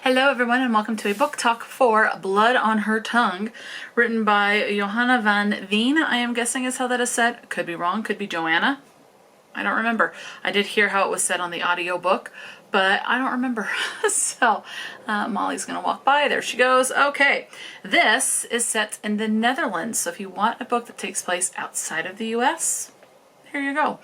Hello everyone and welcome to a book talk for Blood on Her Tongue, written by Johanna van Veen, I am guessing is how that is said. Could be wrong, could be Joanna. I don't remember. I did hear how it was said on the audiobook, but I don't remember. So Molly's gonna walk by, there she goes. Okay, this is set in the Netherlands, so if you want a book that takes place outside of the US, here you go.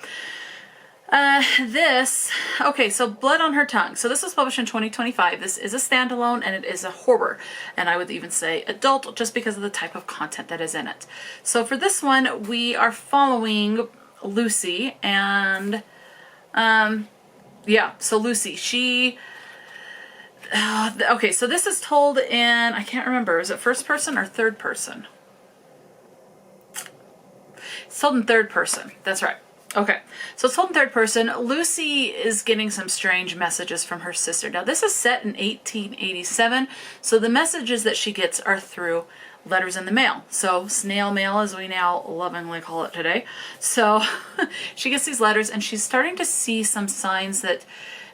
Okay, so Blood on Her Tongue. So this was published in 2025. This is a standalone and it is a horror. And I would even say adult just because of the type of content that is in it. So for this one, we are following Lucy and, yeah, so Lucy, okay, so this is told in, I can't remember, is it first person or third person? It's told in third person, that's right. Okay, so it's told in third person. Lucy is getting some strange messages from her sister. Now, this is set in 1887, so the messages that she gets are through letters in the mail. So snail mail, as we now lovingly call it today. So she gets these letters, and she's starting to see some signs that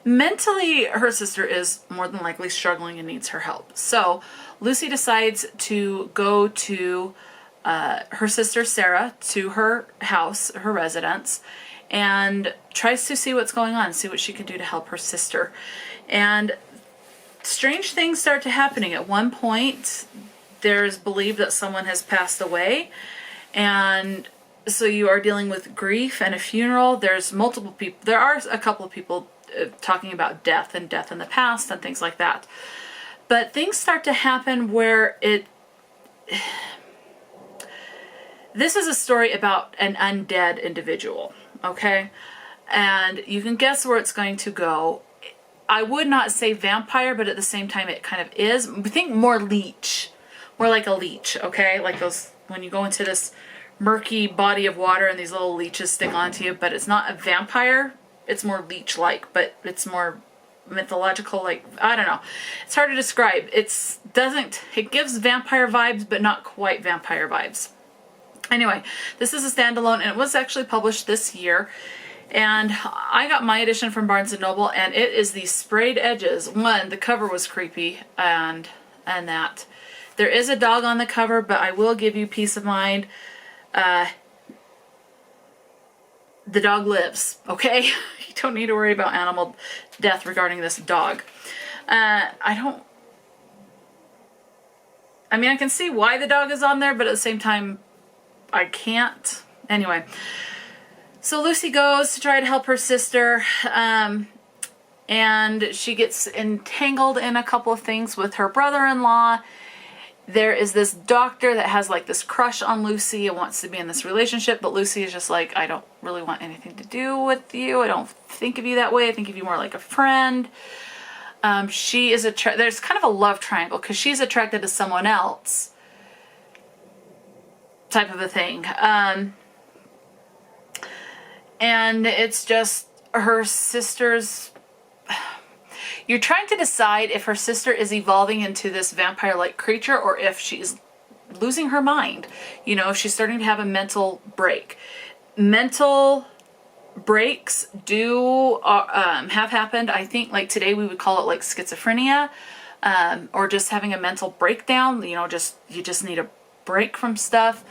mentally her sister is more than likely struggling and needs her help. So Lucy decides to go to her sister Sarah to her house, her residence, and tries to see what's going on, see what she can do to help her sister. And strange things start to happening. At one point, there's believed that someone has passed away, and so you are dealing with grief and a funeral. There's multiple people. There are a couple of people talking about death and death in the past and things like that. But things start to happen where this is a story about an undead individual, okay? And you can guess where it's going to go. I would not say vampire, but at the same time it kind of is. Think more leech, more like a leech, okay? Like those, when you go into this murky body of water and these little leeches stick onto you, but it's not a vampire, it's more leech-like, but it's more mythological, like, I don't know. It's hard to describe. It gives vampire vibes, but not quite vampire vibes. Anyway, this is a standalone, and it was actually published this year. And I got my edition from Barnes & Noble, and it is the sprayed edges. One, the cover was creepy, and that. There is a dog on the cover, but I will give you peace of mind. The dog lives, okay? You don't need to worry about animal death regarding this dog. I mean, I can see why the dog is on there, but at the same time, I can't. Anyway, so Lucy goes to try to help her sister, and she gets entangled in a couple of things with her brother-in-law. There is this doctor that has like this crush on Lucy and wants to be in this relationship, but Lucy is just like, I don't really want anything to do with you. I don't think of you that way. I think of you more like a friend. There's kind of a love triangle because she's attracted to someone else, type of a thing. And it's just her sister's... You're trying to decide if her sister is evolving into this vampire-like creature or if she's losing her mind. You know, if she's starting to have a mental break. Mental breaks do have happened. I think like today we would call it like schizophrenia, or just having a mental breakdown. You know, you just need a break from stuff,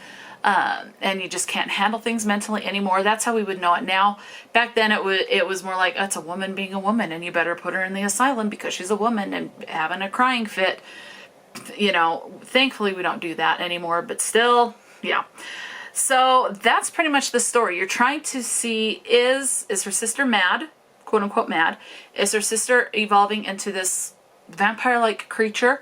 and you just can't handle things mentally anymore. That's how we would know it now. Back then it was more like, it's a woman being a woman and you better put her in the asylum because she's a woman and having a crying fit. You know, thankfully we don't do that anymore, but still, yeah. So that's pretty much the story. You're trying to see, is her sister mad, quote unquote mad? Is her sister evolving into this vampire-like creature?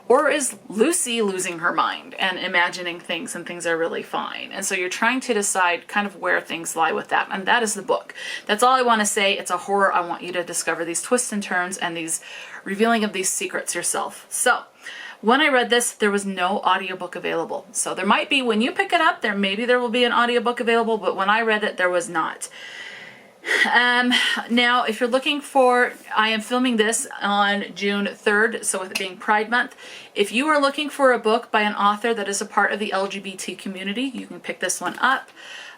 Or is Lucy losing her mind and imagining things and things are really fine? And so you're trying to decide kind of where things lie with that. And that is the book. That's all I want to say. It's a horror. I want you to discover these twists and turns and these revealing of these secrets yourself. So when I read this, there was no audiobook available. So there might be, when you pick it up, maybe there will be an audiobook available, but when I read it, there was not. Now, if you're looking for, I am filming this on June 3rd, so with it being Pride Month, if you are looking for a book by an author that is a part of the LGBT community, you can pick this one up.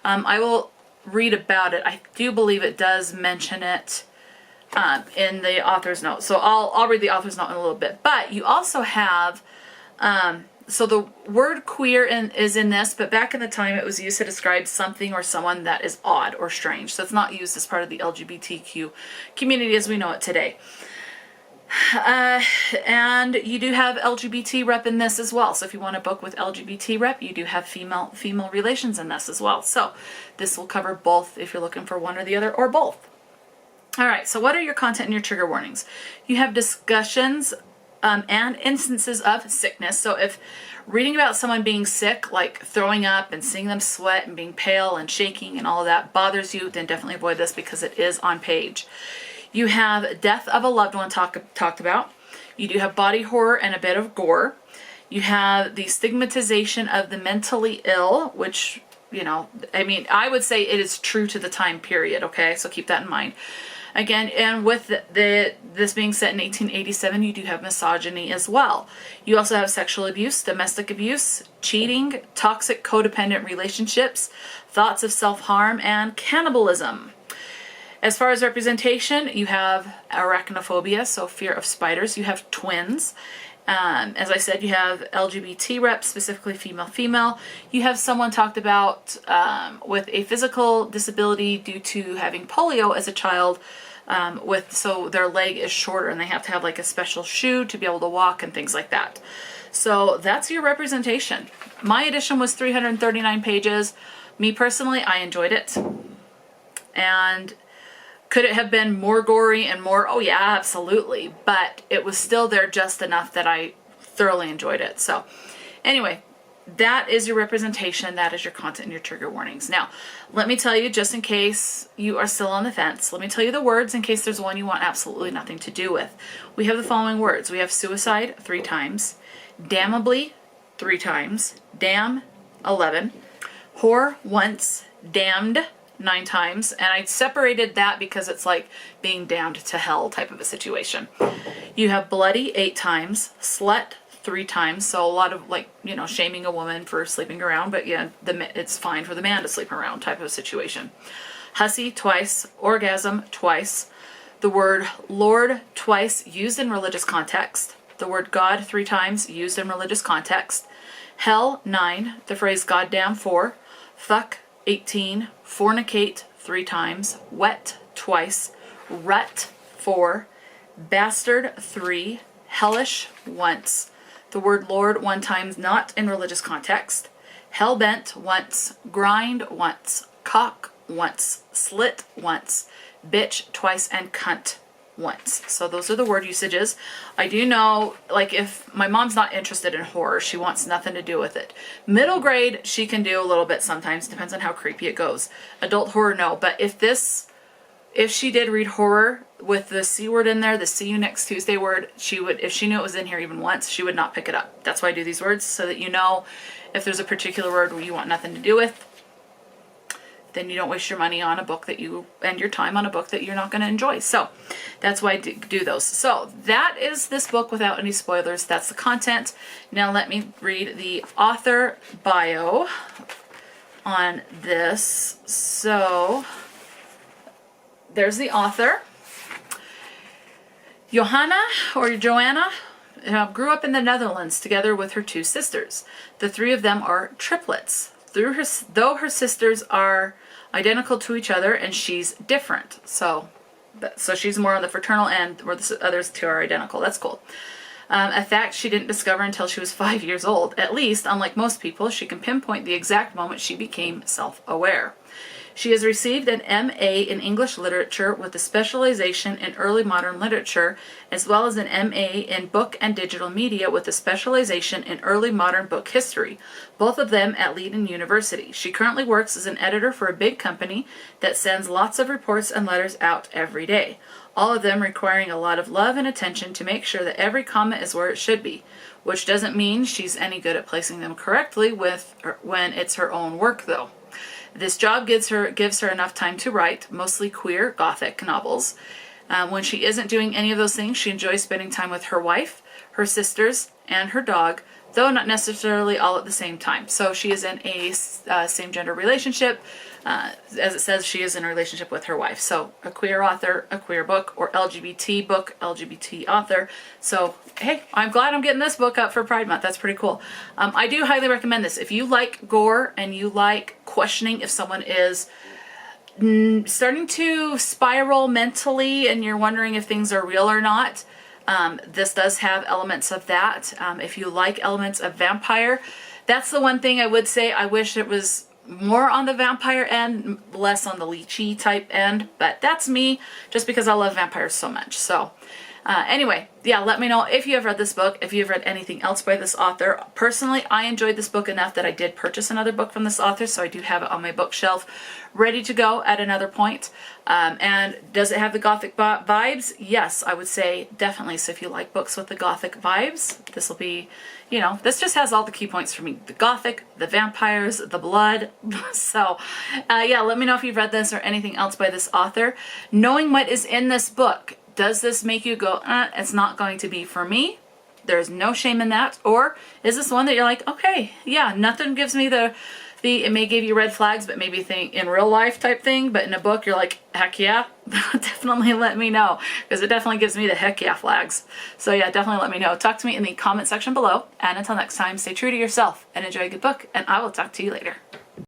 I will read about it. I do believe it does mention it in the author's note. So I'll read the author's note in a little bit. But you also have, so the word queer is in this, but back in the time it was used to describe something or someone that is odd or strange. So it's not used as part of the LGBTQ community as we know it today. And you do have LGBT rep in this as well. So if you want a book with LGBT rep, you do have female relations in this as well. So this will cover both if you're looking for one or the other or both. All right, so what are your content and your trigger warnings? You have discussions and instances of sickness. So if reading about someone being sick, like throwing up and seeing them sweat and being pale and shaking and all of that bothers you, then definitely avoid this because it is on page. You have death of a loved one talked about. You do have body horror and a bit of gore. You have the stigmatization of the mentally ill, which, you know, I mean, I would say it is true to the time period, okay? So keep that in mind. Again, and with this being set in 1887, you do have misogyny as well. You also have sexual abuse, domestic abuse, cheating, toxic codependent relationships, thoughts of self-harm, and cannibalism. As far as representation, you have arachnophobia, so fear of spiders. You have twins. As I said, you have LGBT reps, specifically female. You have someone talked about with a physical disability due to having polio as a child, so their leg is shorter and they have to have like a special shoe to be able to walk and things like that. So that's your representation. My edition was 339 pages. Me personally, I enjoyed it. And could it have been more gory and more? Oh yeah, absolutely. But it was still there just enough that I thoroughly enjoyed it. So anyway, that is your representation. That is your content and your trigger warnings. Now, let me tell you, just in case you are still on the fence, let me tell you the words in case there's one you want absolutely nothing to do with. We have the following words. We have suicide 3 times, damnably 3 times, damn 11, whore once, damned 9 times, and I separated that because it's like being damned to hell type of a situation. You have bloody 8 times, slut 3 times, so a lot of like, you know, shaming a woman for sleeping around, but yeah, it's fine for the man to sleep around type of situation. Hussy twice, orgasm twice, the word Lord twice used in religious context, the word God 3 times used in religious context, hell 9, the phrase goddamn 4, fuck 18, fornicate 3 times, wet twice, rut 4, bastard 3, hellish once, the word Lord 1 time not in religious context, hellbent once, grind once, cock once, slit once, bitch twice, and cunt once. So those are the word usages. I do know, like, if my mom's not interested in horror, she wants nothing to do with it. Middle grade, she can do a little bit sometimes, depends on how creepy it goes. Adult horror, no. But if she did read horror with the C word in there, the see you next Tuesday word, she would, if she knew it was in here even once, she would not pick it up. That's why I do these words, so that you know if there's a particular word where you want nothing to do with, then you don't waste your money on a book that you, and your time on a book that you're not going to enjoy. So that's why I do those. So that is this book without any spoilers. That's the content. Now let me read the author bio on this. So there's the author. Johanna grew up in the Netherlands together with her 2 sisters. The 3 of them are triplets. Though her sisters are identical to each other and she's different. So she's more on the fraternal end where the others 2 are identical. That's cool. A fact she didn't discover until she was 5 years old. At least, unlike most people, she can pinpoint the exact moment she became self-aware. She has received an M.A. in English Literature with a specialization in early modern literature, as well as an M.A. in Book and Digital Media with a specialization in early modern book history, both of them at Leiden University. She currently works as an editor for a big company that sends lots of reports and letters out every day, all of them requiring a lot of love and attention to make sure that every comma is where it should be, which doesn't mean she's any good at placing them correctly when it's her own work, though. This job gives her enough time to write, mostly queer, gothic novels. When she isn't doing any of those things, she enjoys spending time with her wife, her sisters, and her dog, though not necessarily all at the same time. So she is in a same-gender relationship. As it says, she is in a relationship with her wife. So a queer author, a queer book, or LGBT book, LGBT author. So, hey, I'm glad I'm getting this book up for Pride Month. That's pretty cool. I do highly recommend this. If you like gore and you like questioning if someone is starting to spiral mentally and you're wondering if things are real or not, this does have elements of that. If you like elements of vampire, that's the one thing I would say. I wish it was more on the vampire end, less on the leechy type end, but that's me, just because I love vampires so much. So anyway, yeah, let me know if you have read this book, if you've read anything else by this author. Personally, I enjoyed this book enough that I did purchase another book from this author, so I do have it on my bookshelf ready to go at another point. And does it have the gothic vibes? Yes, I would say definitely. So if you like books with the gothic vibes, this will be, you know, this just has all the key points for me. The gothic, the vampires, the blood. So yeah, let me know if you've read this or anything else by this author. Knowing what is in this book, does this make you go, it's not going to be for me? There's no shame in that. Or is this one that you're like, okay, yeah, nothing gives me it may give you red flags, but maybe think in real life type thing, but in a book you're like, heck yeah. Definitely let me know, because it definitely gives me the heck yeah flags. So yeah, definitely let me know. Talk to me in the comment section below, and until next time, stay true to yourself and enjoy a good book, and I will talk to you later.